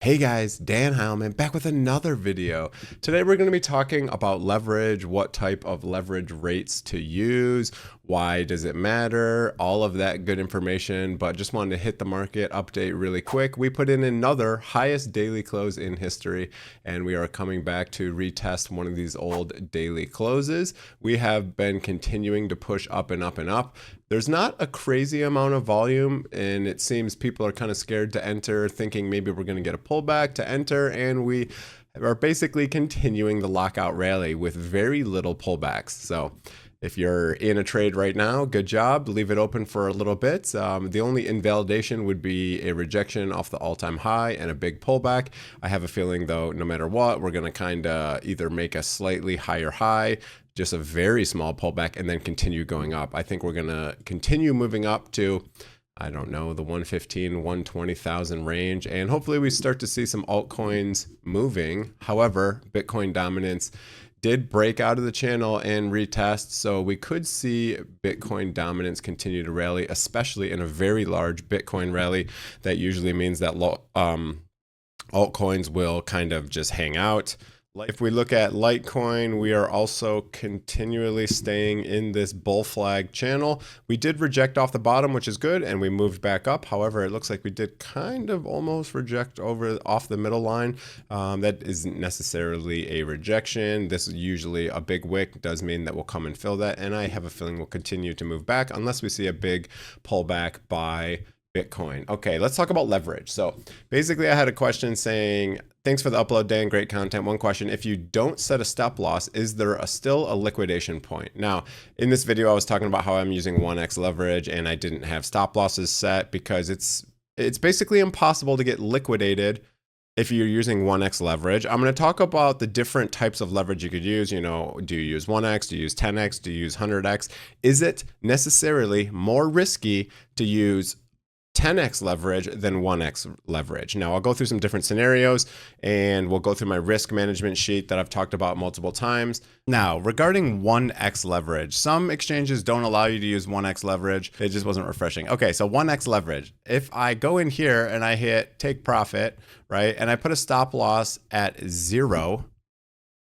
Hey guys, Dan Heilman back with another video. Today we're going to be talking about leverage, what type of leverage rates to use, why does it matter, all of that good information, but just wanted to hit the market update really quick. We put in another highest daily close in history, and we are coming back to retest one of these old daily closes. We have been continuing to push up and up and up. There's not a crazy amount of volume, and it seems people are kind of scared to enter, thinking maybe we're going to get a pullback to enter, and we are basically continuing the lockout rally with very little pullbacks. So if you're in a trade right now, good job. Leave it open for a little bit. The only invalidation would be a rejection off the all-time high and a big pullback. I have a feeling, though, no matter what, we're going to kind of either make a slightly higher high, just a very small pullback, and then continue going up. I think we're going to continue moving up to, I don't know, the 115, 120,000 range. And hopefully we start to see some altcoins moving. However, Bitcoin dominance did break out of the channel and retest. So we could see Bitcoin dominance continue to rally, especially in a very large Bitcoin rally. That usually means that altcoins will kind of just hang out. If we look at Litecoin, we are also continually staying in this bull flag channel. We did reject off the bottom, which is good, and we moved back up. However, it looks like we did kind of almost reject off the middle line. That isn't necessarily a rejection. This is usually a big wick, does mean that we'll come and fill that, and I have a feeling we'll continue to move back unless we see a big pullback by Bitcoin. Okay, let's talk about leverage. So basically I had a question saying, thanks for the upload, Dan, great content. One question, if you don't set a stop loss, is there still a liquidation point? Now, in this video, I was talking about how I'm using 1x leverage and I didn't have stop losses set because it's basically impossible to get liquidated if you're using 1x leverage. I'm going to talk about the different types of leverage you could use. You know, do you use 1x? Do you use 10x? Do you use 100x? Is it necessarily more risky to use 10x leverage than 1x leverage? Now, I'll go through some different scenarios and we'll go through my risk management sheet that I've talked about multiple times. Now, regarding 1x leverage, some exchanges don't allow you to use 1x leverage. It just wasn't refreshing. Okay, so 1x leverage. If I go in here and I hit take profit, right, and I put a stop loss at literally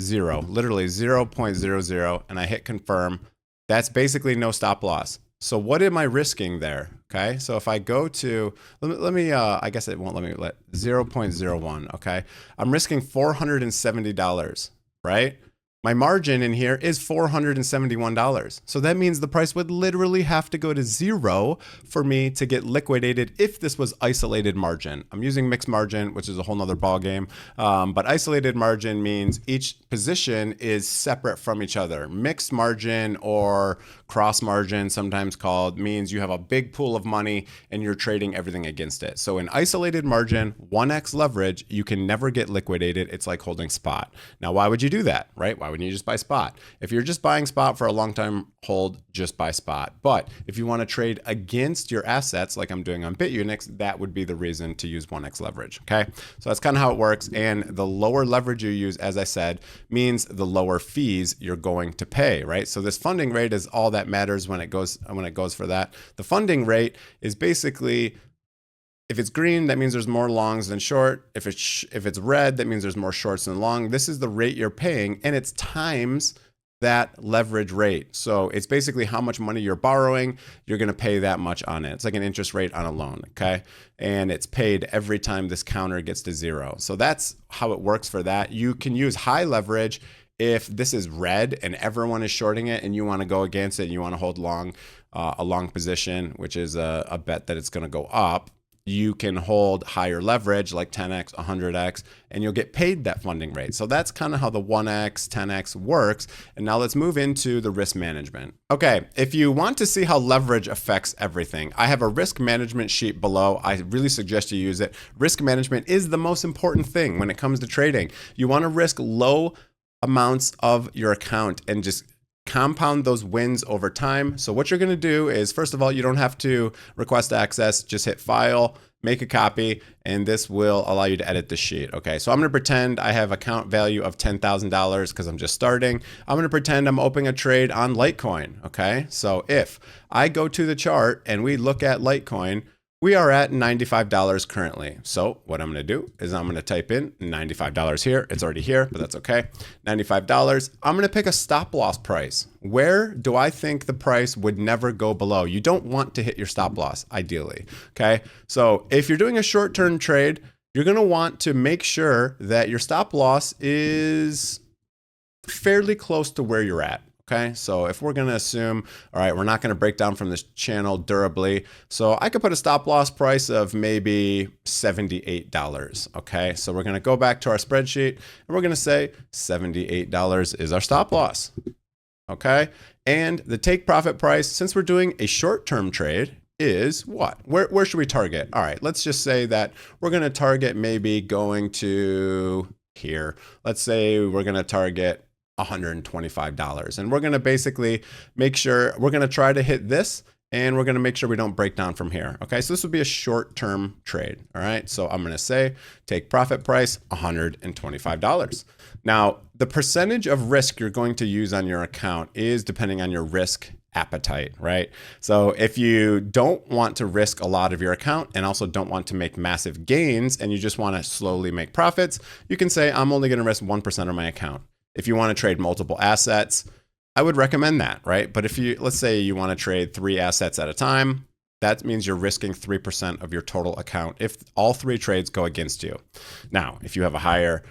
0.00, and I hit confirm, that's basically no stop loss. So what am I risking there? Okay, so if I go to, let me I guess it won't let me let 0.01, okay? I'm risking $470, right? My margin in here is $471. So that means the price would literally have to go to zero for me to get liquidated if this was isolated margin. I'm using mixed margin, which is a whole nother ball game. But isolated margin means each position is separate from each other. Mixed margin, or cross margin, sometimes called, means you have a big pool of money and you're trading everything against it. So in isolated margin, 1x leverage, you can never get liquidated. It's like holding spot. Now, why would you do that, right? Why wouldn't you just buy spot? If you're just buying spot for a long time hold, just buy spot. But if you want to trade against your assets, like I'm doing on Bitunix, that would be the reason to use 1x leverage. Okay, so that's kind of how it works. And the lower leverage you use, as I said, means the lower fees you're going to pay, right? So this funding rate is all that matters when it goes for that. The funding rate is basically, if it's green, that means there's more longs than short. If it's red, that means there's more shorts than long. This is the rate you're paying, and it's times that leverage rate. So it's basically how much money you're borrowing, you're going to pay that much on it. It's like an interest rate on a loan, okay? And it's paid every time this counter gets to zero. So that's how it works for that. You can use high leverage if this is red and everyone is shorting it and you want to go against it and you want to hold long, a long position, which is a bet that it's going to go up. You can hold higher leverage like 10x, 100x, and you'll get paid that funding rate. So that's kind of how the 1x, 10x works. And now let's move into the risk management. Okay, if you want to see how leverage affects everything, I have a risk management sheet below. I really suggest you use it. Risk management is the most important thing when it comes to trading. You want to risk low amounts of your account and just compound those wins over time. So what you're going to do is, first of all, you don't have to request access, just hit file, make a copy, and this will allow you to edit the sheet. Okay, so I'm going to pretend I have account value of $10,000 because I'm just starting. I'm going to pretend I'm opening a trade on Litecoin. Okay, so if I go to the chart and we look at Litecoin, We are at $95 currently. So what I'm going to do is I'm going to type in $95 here. It's already here, but that's okay. $95. I'm going to pick a stop loss price. Where do I think the price would never go below? You don't want to hit your stop loss, ideally. Okay. So if you're doing a short-term trade, you're going to want to make sure that your stop loss is fairly close to where you're at. Okay, so if we're going to assume, all right, we're not going to break down from this channel durably. So I could put a stop loss price of maybe $78. Okay, so we're going to go back to our spreadsheet and we're going to say $78 is our stop loss. Okay, and the take profit price, since we're doing a short-term trade, is what? Where should we target? All right, let's just say that we're going to target maybe going to here. Let's say we're going to target $125. And we're going to basically make sure we're going to try to hit this and we're going to make sure we don't break down from here. Okay, so this would be a short-term trade. All right, so I'm going to say take profit price $125. Now, the percentage of risk you're going to use on your account is depending on your risk appetite, right? So if you don't want to risk a lot of your account and also don't want to make massive gains and you just want to slowly make profits, you can say I'm only going to risk 1% of my account. If you want to trade multiple assets, I would recommend that, right? But if you, let's say you want to trade 3 assets at a time, that means you're risking 3% of your total account if all 3 trades go against you. Now, if you have a higher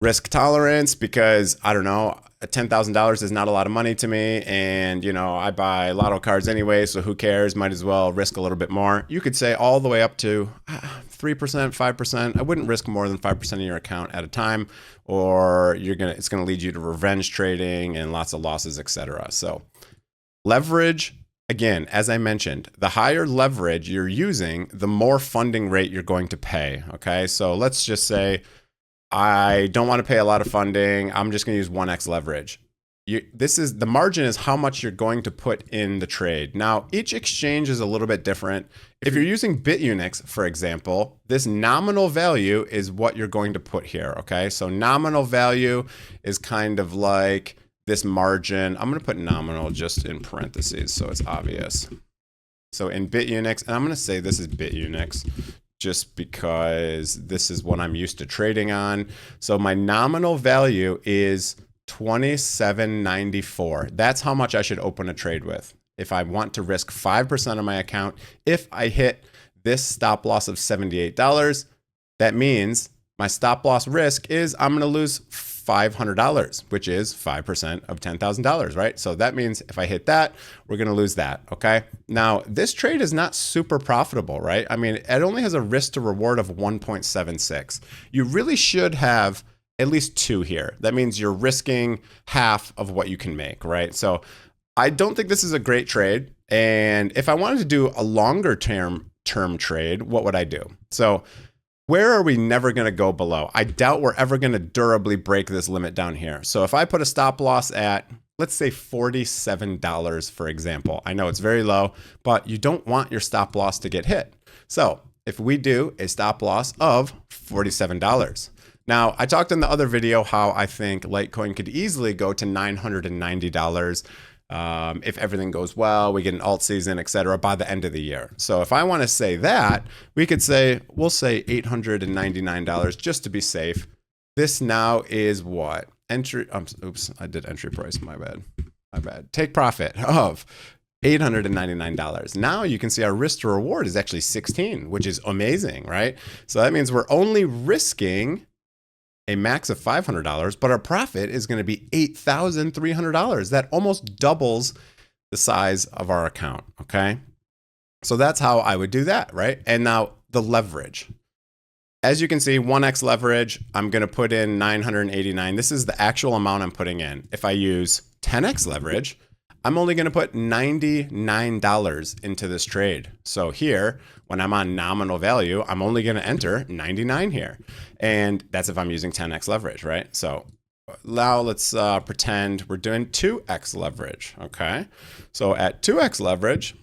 risk tolerance because, I don't know, $10,000 is not a lot of money to me and, you know, I buy lotto cards anyway, so who cares? Might as well risk a little bit more. You could say all the way up to 3%, 5%. I wouldn't risk more than 5% of your account at a time, or it's gonna lead you to revenge trading and lots of losses, etc. So leverage, again, as I mentioned, the higher leverage you're using, the more funding rate you're going to pay. Okay, so let's just say I don't want to pay a lot of funding. I'm just going to use 1x leverage. The margin is how much you're going to put in the trade. Now, each exchange is a little bit different. If you're using Bitunix, for example, this nominal value is what you're going to put here. Okay, so nominal value is kind of like this margin. I'm going to put nominal just in parentheses so it's obvious. So in Bitunix, and I'm going to say this is Bitunix, just because this is what I'm used to trading on. So my nominal value is $27.94. That's how much I should open a trade with. If I want to risk 5% of my account, if I hit this stop loss of $78, that means my stop loss risk is I'm going to lose $500, which is 5% of $10,000, right? So that means if I hit that, we're going to lose that. Okay. Now this trade is not super profitable, right? I mean, it only has a risk to reward of 1.76. You really should have at least 2 here. That means you're risking half of what you can make, right? So I don't think this is a great trade. And if I wanted to do a longer term trade, what would I do? So where are we never going to go below? I doubt we're ever going to durably break this limit down here. So if I put a stop loss at, let's say $47, for example, I know it's very low, but you don't want your stop loss to get hit. So if we do a stop loss of $47. Now, I talked in the other video how I think Litecoin could easily go to $990. If everything goes well, we get an alt season, etc., by the end of the year. So if I want to say that, we could say, we'll say $899 just to be safe. This now is what? Oops, I did entry price, my bad. Take profit of $899. Now you can see our risk to reward is actually 16, which is amazing, right? So that means we're only risking a max of $500, but our profit is going to be $8,300. That almost doubles the size of our account. Okay. So that's how I would do that. Right. And now the leverage, as you can see, 1x leverage, I'm going to put in 989. This is the actual amount I'm putting in. If I use 10x leverage, I'm only going to put $99 into this trade. So here, when I'm on nominal value, I'm only going to enter 99 here. And that's if I'm using 10x leverage, right? So now let's pretend we're doing 2x leverage, okay? So at 2x leverage,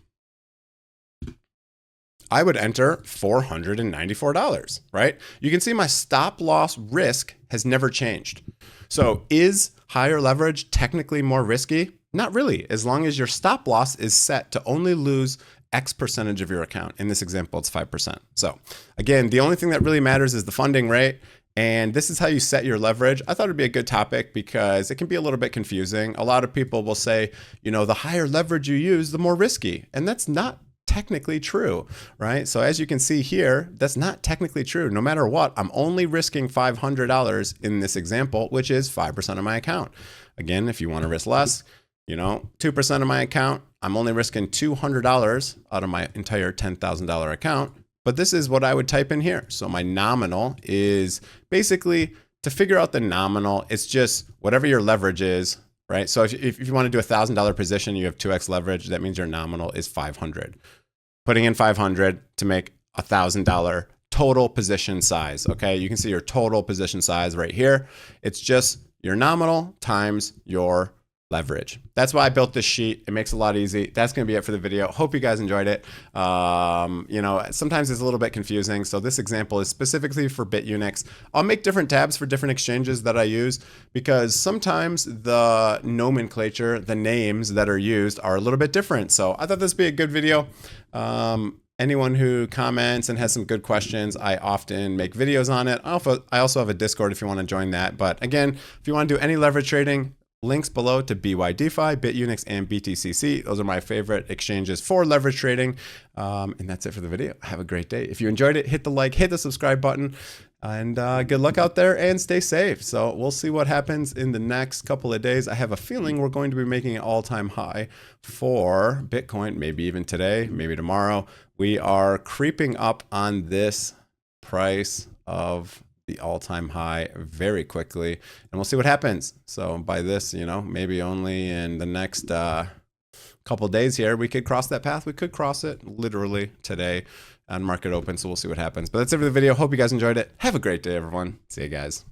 I would enter $494, right? You can see my stop loss risk has never changed. So is higher leverage technically more risky? Not really, as long as your stop loss is set to only lose X percentage of your account. In this example, it's 5%. So again, the only thing that really matters is the funding rate. And this is how you set your leverage. I thought it'd be a good topic because it can be a little bit confusing. A lot of people will say, you know, the higher leverage you use, the more risky. And that's not technically true, right? So as you can see here, that's not technically true. No matter what, I'm only risking $500 in this example, which is 5% of my account. Again, if you want to risk less, you know, 2% of my account, I'm only risking $200 out of my entire $10,000 account. But this is what I would type in here. So my nominal is basically, to figure out the nominal, it's just whatever your leverage is, right? So if you want to do a $1,000 position, you have 2x leverage, that means your nominal is 500. Putting in 500 to make a $1,000 total position size, okay? You can see your total position size right here. It's just your nominal times your leverage. That's why I built this sheet. It makes it a lot easy. That's going to be it for the video. Hope you guys enjoyed it. You know, sometimes it's a little bit confusing. So this example is specifically for Bitunix. I'll make different tabs for different exchanges that I use because sometimes the nomenclature, the names that are used are a little bit different. So I thought this would be a good video. Anyone who comments and has some good questions, I often make videos on it. I also have a Discord if you want to join that. But again, if you want to do any leverage trading, links below to BYDFi, Bitunix, and BTCC. Those are my favorite exchanges for leverage trading. And that's it for the video. Have a great day. If you enjoyed it, hit the like, hit the subscribe button, and good luck out there and stay safe. So we'll see what happens in the next couple of days. I have a feeling we're going to be making an all-time high for Bitcoin, maybe even today, maybe tomorrow. We are creeping up on this price of the all-time high very quickly, and we'll see what happens. So by this, you know, maybe only in the next couple days here, we could cross that path. We could cross it literally today on market open. So we'll see what happens. But that's it for the video. Hope you guys enjoyed it. Have a great day, everyone. See you guys.